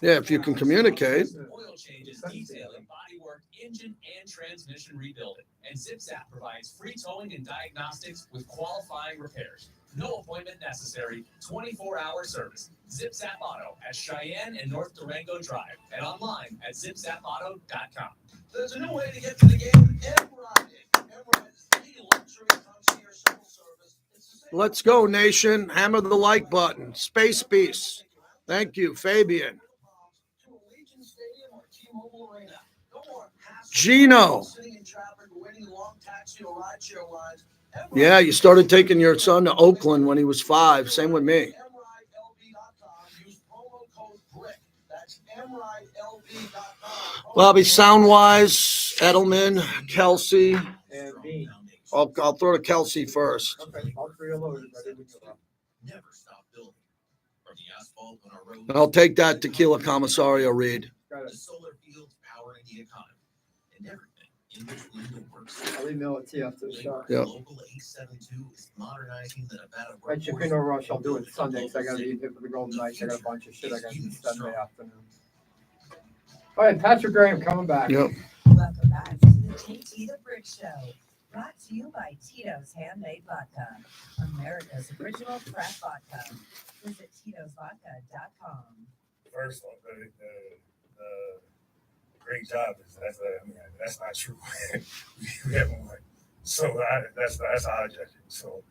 Yeah, if you can communicate. Oil changes, detailing, bodywork, engine and transmission rebuilding. And ZipZap provides free towing and diagnostics with qualifying repairs. No appointment necessary, 24-hour service. ZipZap Auto at Cheyenne and North Durango Drive and online at zipzapauto.com. There's a new way to get to the game. Emride is the luxury concierge shuttle service. Let's go, nation. Hammer the like button. Space Beast. Thank you, Fabian. Gino. Yeah, you started taking your son to Oakland when he was 5. Same with me. Bobby, sound-wise, Edelman, Kelsey. I'll throw to Kelsey first. Okay, all 3 are loaded. Never stop building. From the asphalt on our roads, And I'll take that Tequila Commissario read. the solar fields powering the economy, and everything in between the works. I'll email it to you after the show. Yeah. Local 872 is modernizing the Nevada Right, Chipino Rush, I'll do it Sunday because I got to be here for the Golden Knights. I got a bunch of shit I got to do Sunday afternoon. Oh, yeah, Patrick Graham coming back. Yep. Welcome back to the JT the Brick Show. Brought to you by Tito's Handmade Vodka, America's original craft vodka. Visit Tito'sVodka.com. First one, the great job that's not true. we haven't won. So that's how I judge it. So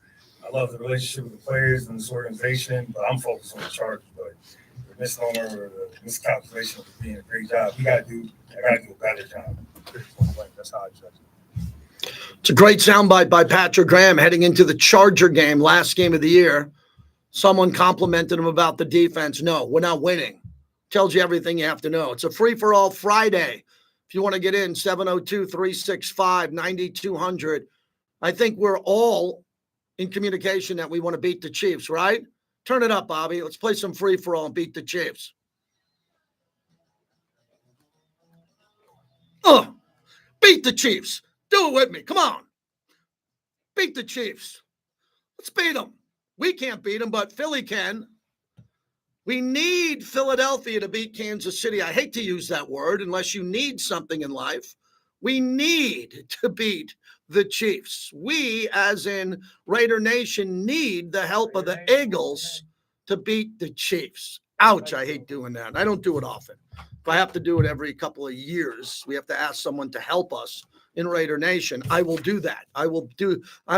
I love the relationship with the players and this organization, but I'm focused on the Chargers. But the misnomer or the miscalculation of being a great job, I gotta do a better job. That's how I judge it. It's a great soundbite by Patrick Graham heading into the Charger game, last game of the year. Someone complimented him about the defense. No, we're not winning. Tells you everything you have to know. It's a free-for-all Friday. If you want to get in, 702-365-9200. I think we're all in communication that we want to beat the Chiefs, right? Turn it up, Bobby. Let's play some free-for-all and beat the Chiefs. Beat the Chiefs. Do it with me. Come on. Beat the Chiefs. Let's beat them. We can't beat them, but Philly can. We need Philadelphia to beat Kansas City. I hate to use that word unless you need something in life. We need to beat the Chiefs. We, as in Raider Nation, need the help of the Eagles to beat the Chiefs. Ouch, I hate doing that. I don't do it often. If I have to do it every couple of years, we have to ask someone to help us in Raider Nation. I will do that. I'm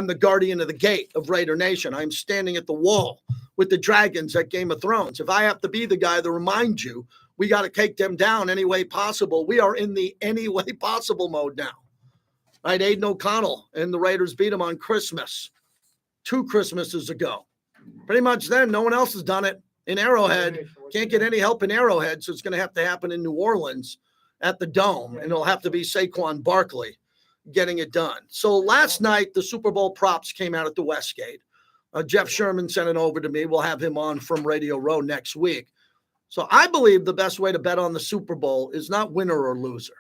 the guardian of the gate of Raider Nation. I'm standing at the wall with the dragons at Game of Thrones. If I have to be the guy to remind you, we got to take them down any way possible. We are in the any way possible mode now. Right? Aiden O'Connell and the Raiders beat them on Christmas 2 Christmases ago. Pretty much then, no one else has done it in Arrowhead. Can't get any help in Arrowhead, so it's going to have to happen in New Orleans at the Dome, and it'll have to be Saquon Barkley getting it done. So last night, the Super Bowl props came out at the Westgate. Jeff Sherman sent it over to me. We'll have him on from Radio Row next week. So I believe the best way to bet on the Super Bowl is not winner or loser.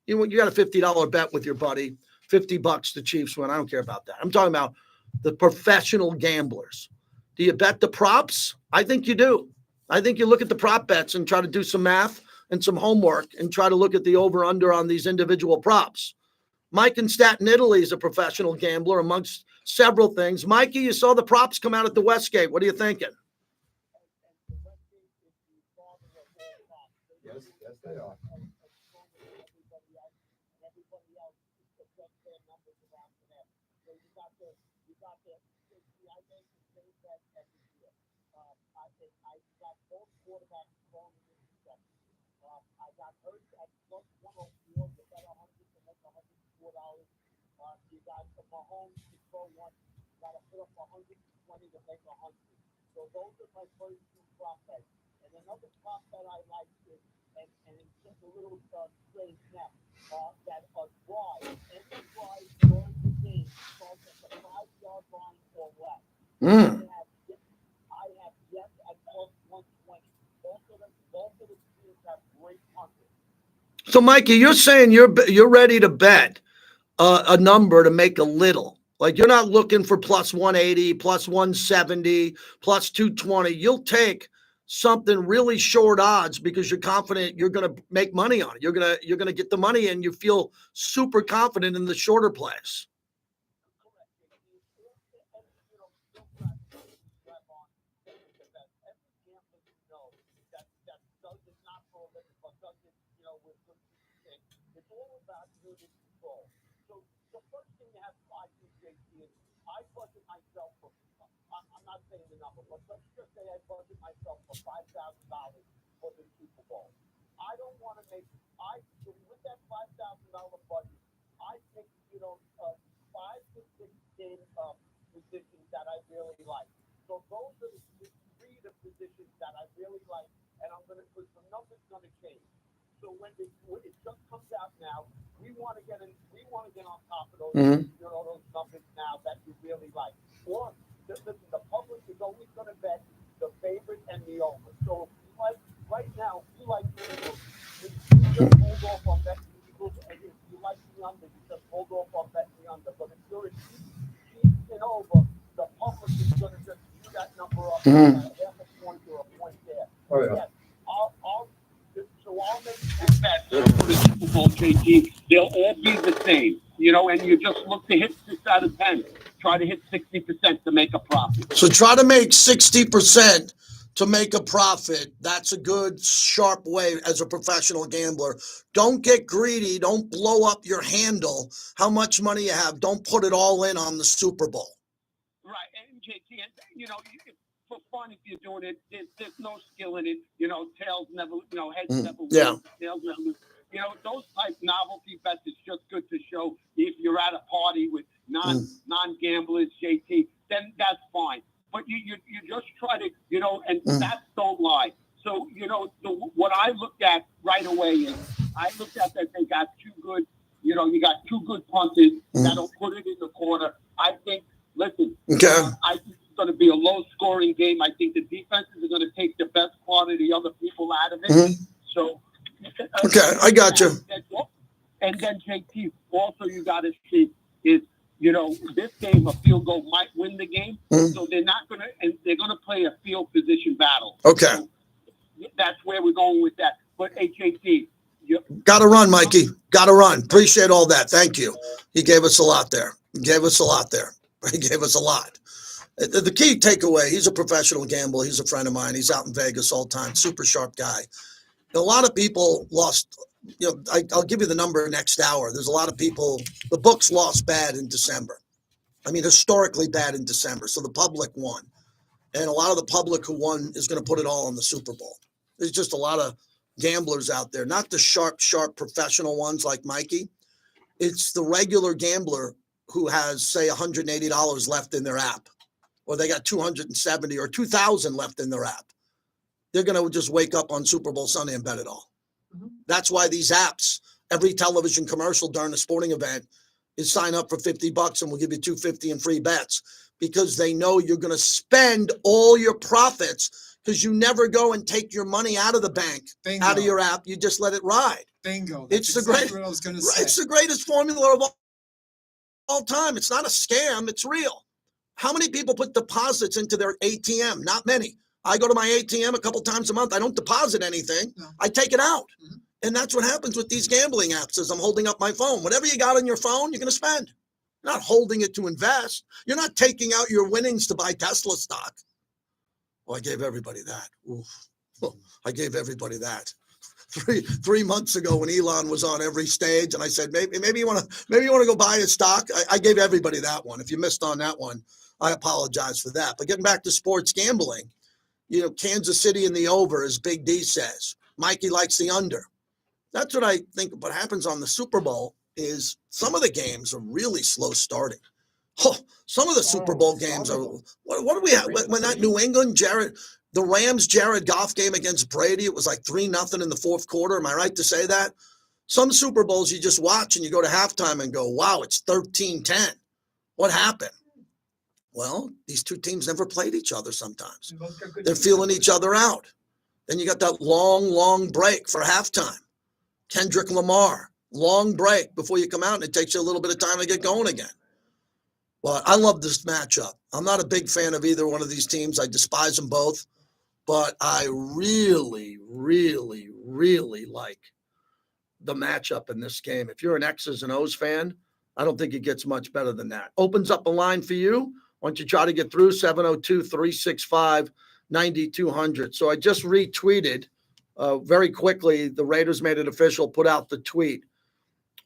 You got a $50 bet with your buddy, $50 the Chiefs win. I don't care about that. I'm talking about the professional gamblers. Do you bet the props? I think you do. I think you look at the prop bets and try to do some math and some homework and try to look at the over-under on these individual props. Mike in Staten, Italy is a professional gambler amongst several things. Mikey, you saw the props come out at the Westgate. What are you thinking? Yes, they are. You got the Mahomes to throw one. You got to put up 120 to make 100. So those are my first 2 prop bets. And another prop that I like is, and it's just a little strange snap, that a drive, every drive during the game starts at the 5-yard line or less. I have yes at plus 120. Both of the teams have great punters. So, Mikey, you're saying you're ready to bet a number to make a little. Like you're not looking for plus 180, plus 170, plus 220. You'll take something really short odds because you're confident you're going to make money on it. You're going to get the money and you feel super confident in the shorter plays. I budget myself for, I'm not saying the number, but let's just say I budget myself for $5,000 for the Super Bowl. I don't want to make, with that $5,000 budget, I pick, 5 to 6 game positions that I really like. So those are the 3 of the positions that I really like, and I'm going to put some numbers going to change. So when it just comes out now, we want to get on top of those, those numbers now that you really like. Or listen, the public is always going to bet the favorite and the over. So if you like right now, if you like the Eagles, you just hold off on betting the Eagles, and if you like the under, you just hold off on betting the under. But if you're a Chiefs and over, the public is going to just view that number up half a point or a point there. Oh, yeah. Yes, I'll make that bet. ball, JT, they'll all be the same, and you just look to hit 6 out of 10. Try to hit 60% to make a profit. So try to make 60% to make a profit. That's a good, sharp way as a professional gambler. Don't get greedy. Don't blow up your handle. How much money you have, don't put it all in on the Super Bowl. Right. And JT, for fun, if you're doing it, there's no skill in it. Tails never, heads never win, Yeah. tails never lose. Those type novelty bets is just good to show if you're at a party with non-gamblers, JT, then that's fine. But you just try to, and stats don't lie. So, what I looked at right away is I looked at that they got two good, you got two good punters that'll put it in the corner. I think, listen, I think it's going to be a low-scoring game. I think the defenses are going to take the best part of the other people out of it. So, okay, I got you. And then, JT, also you got to see is, this game, a field goal might win the game. So they're not going to, and they're going to play a field position battle. Okay. So that's where we're going with that. But HAT, got to run, Mikey. Got to run. Appreciate all that. Thank you. He gave us a lot there. He gave us a lot. The key takeaway, he's a professional gambler. He's a friend of mine. He's out in Vegas all the time. Super sharp guy. A lot of people lost, I'll give you the number next hour. There's a lot of people, the books lost bad in December. I mean, historically bad in December. So the public won. And a lot of the public who won is going to put it all on the Super Bowl. There's just a lot of gamblers out there, not the sharp professional ones like Mikey. It's the regular gambler who has, say, $180 left in their app, or they got $270 or $2,000 left in their app. They're going to just wake up on Super Bowl Sunday and bet it all. That's why these apps, every television commercial during a sporting event is sign up for $50 and we'll give you $250 in free bets, because they know you're going to spend all your profits, because you never go and take your money out of the bank, out of your app. You just let it ride. Bingo. It's the exactly what I was going to say. It's the greatest formula of all time. It's not a scam. It's real. How many people put deposits into their ATM? Not many. I go to my ATM a couple times a month. I don't deposit anything. No. I take it out. And that's what happens with these gambling apps as I'm holding up my phone. Whatever you got on your phone, you're going to spend. You're not holding it to invest. You're not taking out your winnings to buy Tesla stock. Well, I gave everybody that. Oof. Oh, I gave everybody that. Three months ago when Elon was on every stage and I said, maybe you want to go buy his stock. I gave everybody that one. If you missed on that one, I apologize for that. But getting back to sports gambling, Kansas City in the over, as Big D says. Mikey likes the under. That's what I think. What happens on the Super Bowl is some of the games are really slow starting. Oh, some of the Super Bowl games are. What do we have? When that New England the Rams Jared Goff game against Brady, it was like 3-0 in the fourth quarter. Am I right to say that? Some Super Bowls you just watch and you go to halftime and go, wow, it's 13-10. What happened? Well, these two teams never played each other sometimes. They're feeling each other out. Then you got that long break for halftime. Kendrick Lamar, long break before you come out, and it takes you a little bit of time to get going again. Well, I love this matchup. I'm not a big fan of either one of these teams. I despise them both. But I really, really, really like the matchup in this game. If you're an X's and O's fan, I don't think it gets much better than that. Opens up a line for you. Why don't you try to get through 702-365-9200. So I just retweeted very quickly. The Raiders made it official, put out the tweet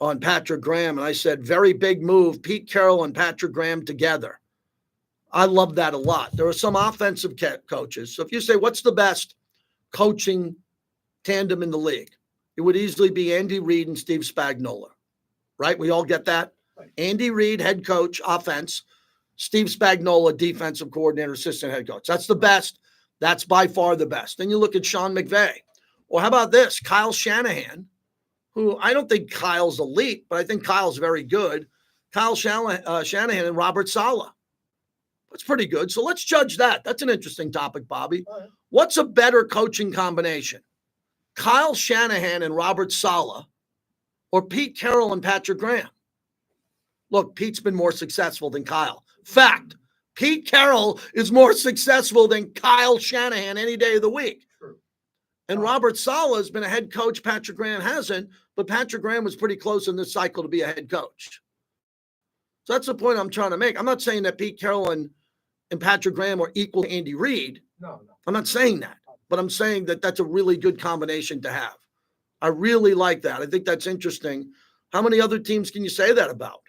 on Patrick Graham. And I said, very big move, Pete Carroll and Patrick Graham together. I love that a lot. There are some offensive coaches. So if you say, what's the best coaching tandem in the league? It would easily be Andy Reid and Steve Spagnuolo, right? We all get that? Right. Andy Reid, head coach, offense. Steve Spagnuolo, defensive coordinator, assistant head coach. That's the best. That's by far the best. Then you look at Sean McVay. Or how about this? Kyle Shanahan, who I don't think Kyle's elite, but I think Kyle's very good. Kyle Shanahan and Robert Saleh. That's pretty good. So let's judge that. That's an interesting topic, Bobby. Right. What's a better coaching combination? Kyle Shanahan and Robert Saleh, or Pete Carroll and Patrick Graham? Look, Pete's been more successful than Kyle. Fact. Pete Carroll is more successful than Kyle Shanahan any day of the week. True. And Robert Saleh has been a head coach. Patrick Graham hasn't. but Patrick Graham was pretty close in this cycle to be a head coach. So that's the point I'm trying to make. I'm not saying that Pete Carroll and Patrick Graham are equal to Andy Reid. No. I'm not saying that, but I'm saying that that's a really good combination to have. I really like that. I think that's interesting. How many other teams can you say that about?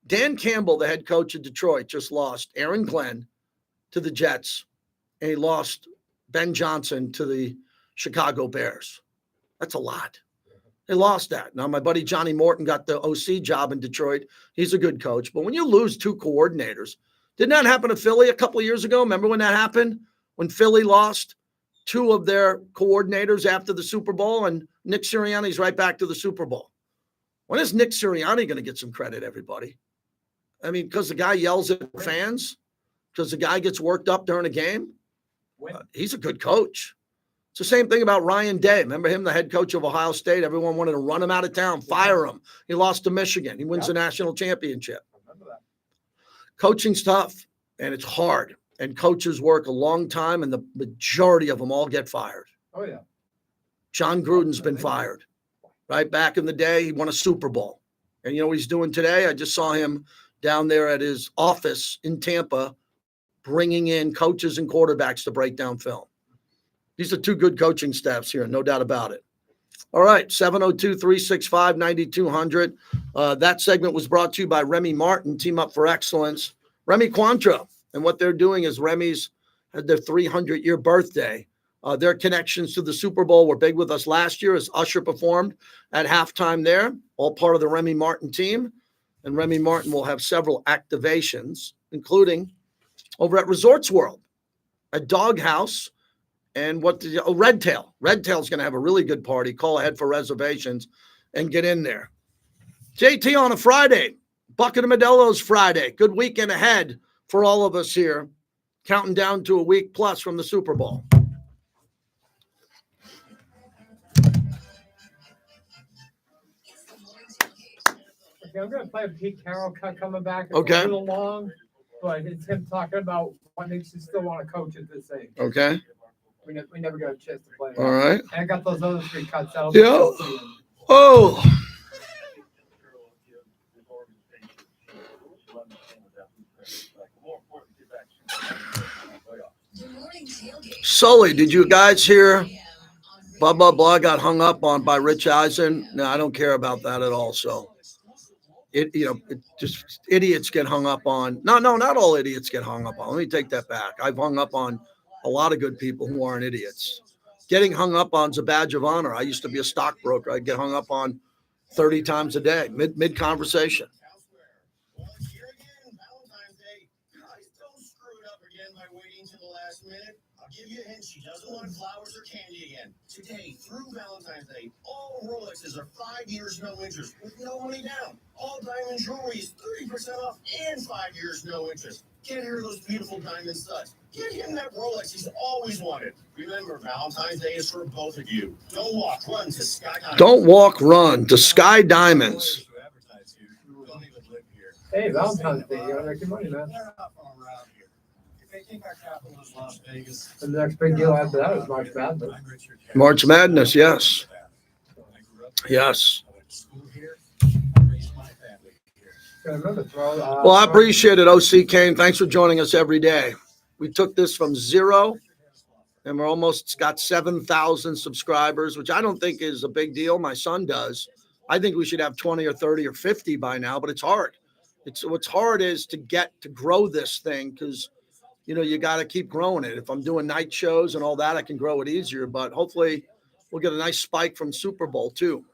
Dan Campbell, the head coach of Detroit, just lost Aaron Glenn to the Jets, and he lost Ben Johnson to the Chicago Bears. That's a lot. They lost that. Now, my buddy Johnny Morton got the OC job in Detroit. He's a good coach. But when you lose two coordinators, didn't that happen to Philly a couple of years ago? Remember when that happened? When Philly lost two of their coordinators after the Super Bowl, and Nick Sirianni's right back to the Super Bowl. When is Nick Sirianni going to get some credit, everybody? I mean, because the guy yells at fans, because the guy gets worked up during a game. He's a good coach. It's the same thing about Ryan Day. Remember him, the head coach of Ohio State? Everyone wanted to run him out of town, fire him. He lost to Michigan. He wins the national championship. Coaching's tough, and it's hard. And coaches work a long time, and the majority of them all get fired. Oh, yeah. John Gruden's been fired. Right back in the day, he won a Super Bowl. And you know what he's doing today? I just saw him down there at his office in Tampa, bringing in coaches and quarterbacks to break down film. These are two good coaching staffs here, no doubt about it. All right, 702-365-9200. That segment was brought to you by Remy Martin, Team Up for Excellence. Remy Cointreau, and what they're doing is Remy's had their 300-year birthday. Their connections to the Super Bowl were big with us last year as Usher performed at halftime there, all part of the Remy Martin team. And Remy Martin will have several activations, including over at Resorts World, a doghouse, and Red Tail. Red Tail's going to have a really good party. Call ahead for reservations and get in there. JT on a Friday. Bucket of Modelo's Friday. Good weekend ahead for all of us here. Counting down to a week plus from the Super Bowl. Okay, I'm going to play a Pete Carroll cut coming back. It's Okay. a little long, but it's him talking about what makes you still want to coach at this age. Okay. We never got a chance to play it. All right. And I got those other three cuts out. Yeah. Oh. Sully, did you guys hear blah, blah, blah got hung up on by Rich Eisen? No, I don't care about that at all. So just idiots get hung up on. No, not all idiots get hung up on. Let me take that back. I've hung up on a lot of good people who aren't idiots. Getting hung up on is a badge of honor. I used to be a stockbroker. I'd get hung up on 30 times a day, mid conversation. Give you a hint, she doesn't want flowers or candy again. Today, through Valentine's Day, all Rolexes are 5 years no interest with no money down. All diamond jewelry is 30% off and 5 years no interest. Get her those beautiful diamond studs. Get him that Rolex he's always wanted. Remember, Valentine's Day is for both of you. Don't walk, run to Sky Diamonds. Don't walk, run to Sky Diamonds. Hey, Valentine's Day, you gotta make your money, man. And the next big deal after that is March Madness. March Madness, yes. Yes. Well, I appreciate it, OC Kane. Thanks for joining us every day. We took this from 0, and we're almost got 7,000 subscribers, which I don't think is a big deal. My son does. I think we should have 20 or 30 or 50 by now, but it's hard. What's hard is to grow this thing because you got to keep growing it. If I'm doing night shows and all that, I can grow it easier. But hopefully we'll get a nice spike from Super Bowl, too.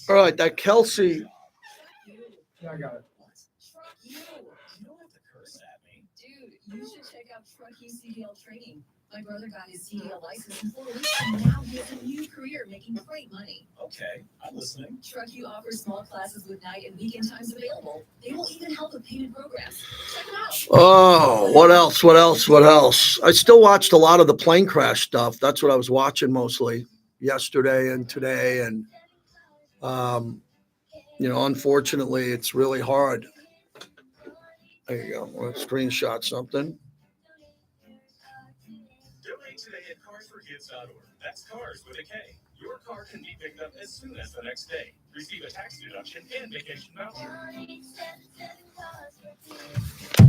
All right, that Kelsey. Yeah, I got it. Dude, you should check out Truckee CDL training. My brother got his CDL license in 4 weeks, and now he has a new career making great money. Okay, I'm listening. Truckee offers small classes with night and weekend times available. They will even help with payment programs. Check them out. Oh, what else? I still watched a lot of the plane crash stuff. That's what I was watching mostly yesterday and today. And, unfortunately, it's really hard. There you go. I'll screenshot something. Donate Carsforkids.org. That's cars with a K. Your car can be picked up as soon as the next day. Receive a tax deduction and vacation voucher.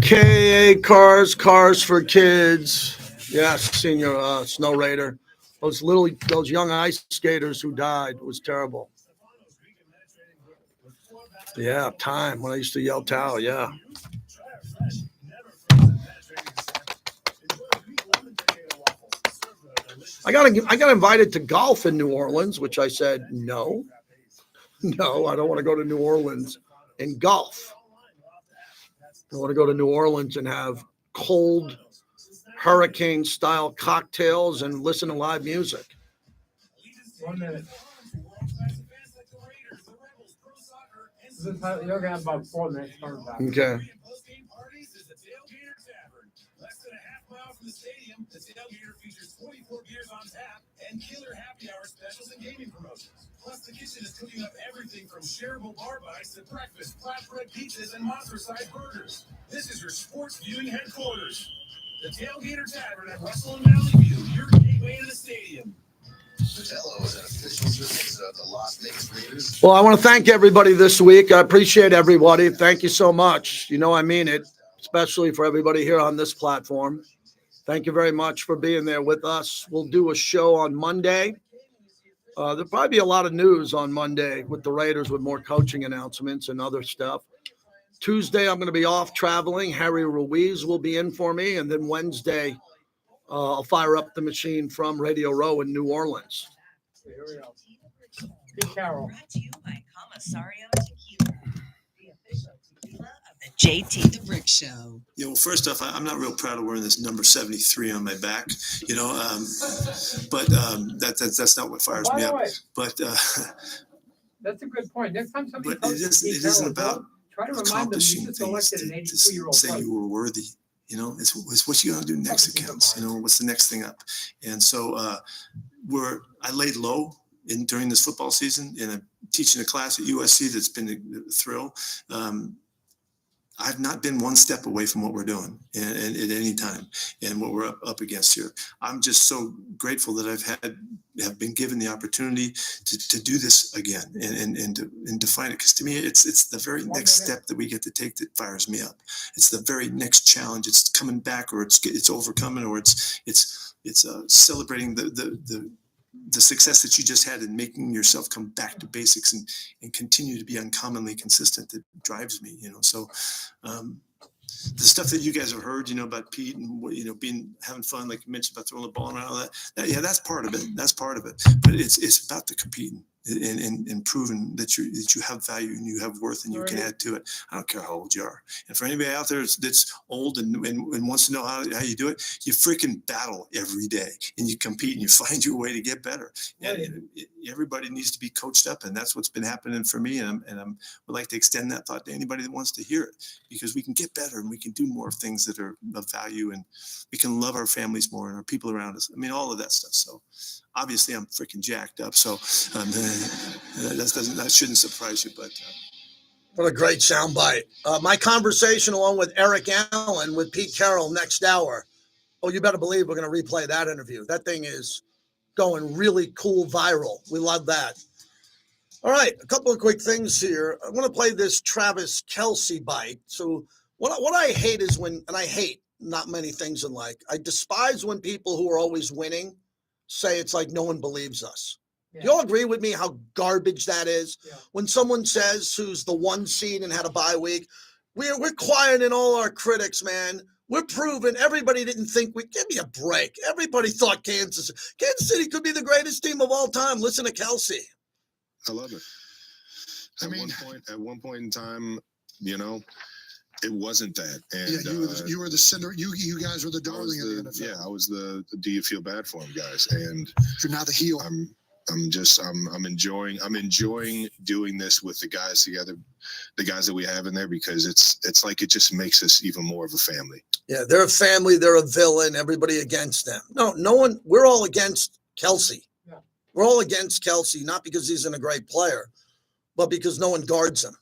KA Cars for Kids. Yes, Senior Snow Raider. Those young ice skaters who died was terrible. Yeah, time when I used to yell Tao. Yeah. I got invited to golf in New Orleans, which I said no, I don't want to go to New Orleans and golf. I want to go to New Orleans and have cold hurricane style cocktails and listen to live music. 1 minute. You're going to have about 4 minutes. Okay. Less than a half mile from the stadium, the Tailgater features 44 beers on tap and killer happy hour specials and gaming promotions. Plus, the kitchen is cooking up everything from shareable bar bites to breakfast, flatbread pizzas, and monster-sized burgers. This is your sports viewing headquarters. The Tailgater Tavern at Russell and Valley View, your gateway to the stadium. Vitello is an official sponsor of the Las Vegas Raiders. Well, I want to thank everybody this week. I appreciate everybody. Thank you so much. You know I mean it, especially for everybody here on this platform. Thank you very much for being there with us. We'll do a show on Monday. There'll probably be a lot of news on Monday with the Raiders with more coaching announcements and other stuff. Tuesday, I'm going to be off traveling. Harry Ruiz will be in for me. And then Wednesday, I'll fire up the machine from Radio Row in New Orleans. Here we go. Pete Carroll. Brought to you by Comisario Tequila, the official tequila of the JT the Brick Show. Yeah, well, first off, I'm not real proud of wearing this number 73 on my back, but that's not what fires me up. But that's a good point. Next time somebody but it isn't about try to remind them accomplishing you just things elected an to 82-year-old say you were worthy. It's what you gonna do next that counts. What's the next thing up? And so I laid low during this football season, and I'm teaching a class at USC that's been a thrill. I've not been one step away from what we're doing and at any time and what we're up against here. I'm just so grateful that have been given the opportunity to do this again and define it. Because to me, it's the very next step that we get to take that fires me up. It's the very next challenge. It's coming back, or it's overcoming, or it's celebrating the success that you just had in making yourself come back to basics and continue to be uncommonly consistent that drives me, So the stuff that you guys have heard, about Pete and, having fun, like you mentioned about throwing the ball and all that, that's part of it. That's part of it. But it's about the competing and proving that you have value and you have worth and you can add to it. I don't care how old you are. And for anybody out there that's old and wants to know how you do it, you freaking battle every day and you compete and you find your way to get better. And everybody needs to be coached up, and that's what's been happening for me. And I would like to extend that thought to anybody that wants to hear it, because we can get better and we can do more things that are of value, and we can love our families more and our people around us. I mean, all of that stuff. So obviously I'm freaking jacked up. So that shouldn't surprise you, but what a great soundbite. My conversation along with Eric Allen with Pete Carroll next hour. Oh, you better believe we're going to replay that interview. That thing is going really cool viral. We love that. All right, a couple of quick things here. I want to play this Travis Kelce bite. So what I hate is when, and I hate not many things in life, I despise when people who are always winning say it's like no one believes us. Yeah. Do you all agree with me how garbage that is? Yeah. When someone says who's the 1 seed and had a bye week, we're quieting all our critics, man. We're proving everybody didn't think give me a break. Everybody thought Kansas City could be the greatest team of all time. Listen to Kelce. I love it. At one point in time, it wasn't that. And you were the center. You guys were the darling of the NFL. Yeah, I was the do you feel bad for him guys. And you're now the heel. I'm enjoying doing this with the guys together, the guys that we have in there, because it's like it just makes us even more of a family. Yeah, they're a family, they're a villain, everybody against them. No one, we're all against Kelce. Yeah. We're all against Kelce, not because he's a great player, but because no one guards him.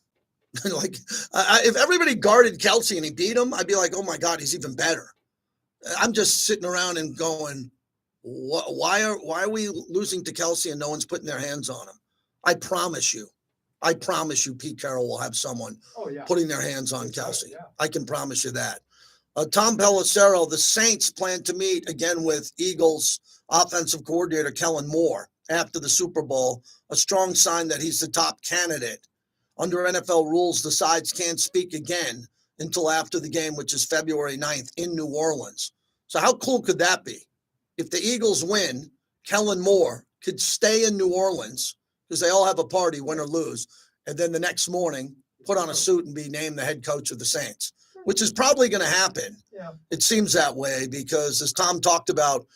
If everybody guarded Kelce and he beat him, I'd be like, oh my God, he's even better. I'm just sitting around and going, Why are we losing to Kelsey and no one's putting their hands on him? I promise you, Pete Carroll will have someone putting their hands on Kelsey. Yeah. I can promise you that. Tom Pelissero, the Saints plan to meet again with Eagles offensive coordinator Kellen Moore after the Super Bowl, a strong sign that he's the top candidate. Under NFL rules, the sides can't speak again until after the game, which is February 9th in New Orleans. So how cool could that be? If the Eagles win, Kellen Moore could stay in New Orleans because they all have a party, win or lose, and then the next morning put on a suit and be named the head coach of the Saints, which is probably going to happen. Yeah. It seems that way because, as Tom talked about,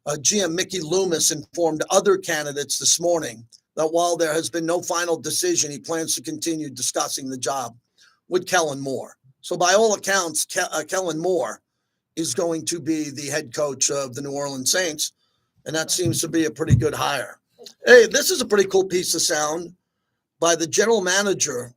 GM Mickey Loomis informed other candidates this morning that while there has been no final decision, he plans to continue discussing the job with Kellen Moore. So by all accounts, Kellen Moore is going to be the head coach of the New Orleans Saints, and that seems to be a pretty good hire. Hey, this is a pretty cool piece of sound by the general manager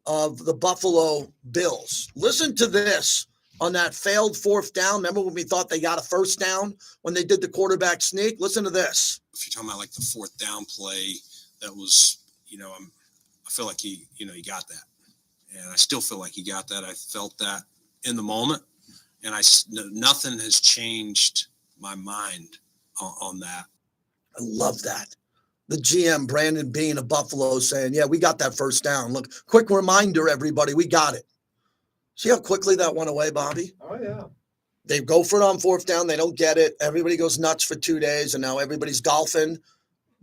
of the Buffalo Bills. Listen to this on that failed fourth down. Remember when we thought they got a first down when they did the quarterback sneak? Listen to this. If you're talking about like the fourth down play, that was, I feel like he got that. And I still feel like he got that. I felt that in the moment. And nothing has changed my mind on that. I love that. The GM, Brandon Beane of Buffalo, saying, yeah, we got that first down. Look, quick reminder, everybody, we got it. See how quickly that went away, Bobby? Oh, yeah. They go for it on fourth down. They don't get it. Everybody goes nuts for 2 days, and now everybody's golfing.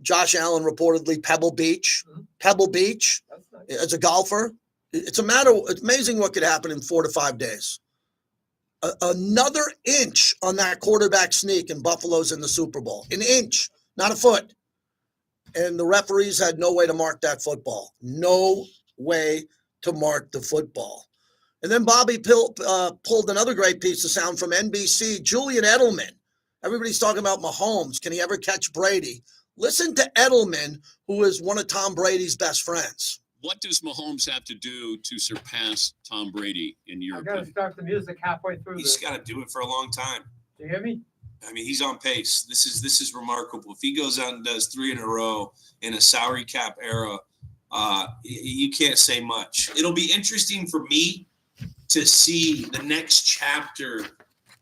Josh Allen reportedly Pebble Beach. Mm-hmm. Pebble Beach as a golfer. It's amazing what could happen in 4 to 5 days. Another inch on that quarterback sneak, and Buffalo's in the Super Bowl. An inch, not a foot. And the referees had no way to mark that football. No way to mark the football. And then Bobby pulled another great piece of sound from NBC, Julian Edelman. Everybody's talking about Mahomes. Can he ever catch Brady? Listen to Edelman, who is one of Tom Brady's best friends. What does Mahomes have to do to surpass Tom Brady in your I got to opinion? start the music halfway through He's this. got to do it for a long time. Do you hear me? I mean, he's on pace. This is remarkable. If he goes out and does 3 in a row in a salary cap era, you can't say much. It'll be interesting for me to see the next chapter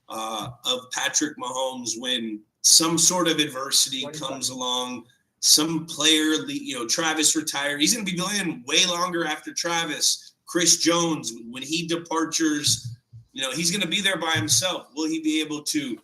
of Patrick Mahomes when some sort of adversity comes along. Some player, Travis retired. He's going to be playing way longer after Travis. Chris Jones, when he departures, he's going to be there by himself. Will he be able to